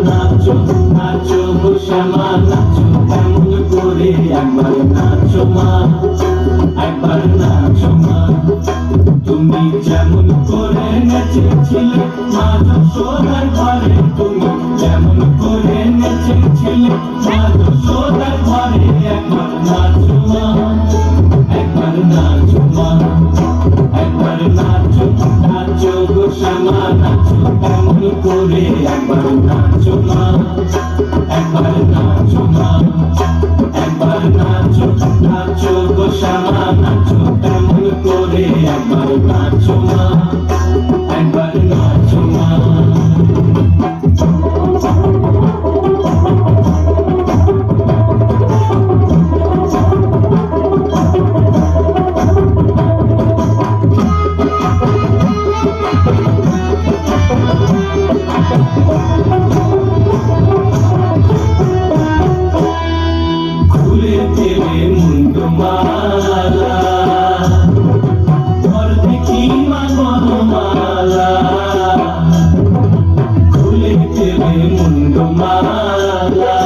নাচো নাচো গো শ্যামা নাচো কেমন করে একবার নাচো মা একবার নাচো মা তুমি যেমন করে নেচেছিলে মা যশোদার ঘরে তুমি যেমন করে নেচেছিলে মা যশোদার ঘরে একবার নাচো মা একবার নাচো মা একবার নাচো নাচো গো শ্যামা নাচো কেমন করে একবার নাচো মা একবার নাচো মা একবার নাচো নাচো গো শ্যামা নাচো কেমন করে একবার নাচো মা একবার নাচো মা খুলে দেবে মুন্ডমালা ঘর দেখি মা গরমালা খুলে দেবে মুন্ডমালা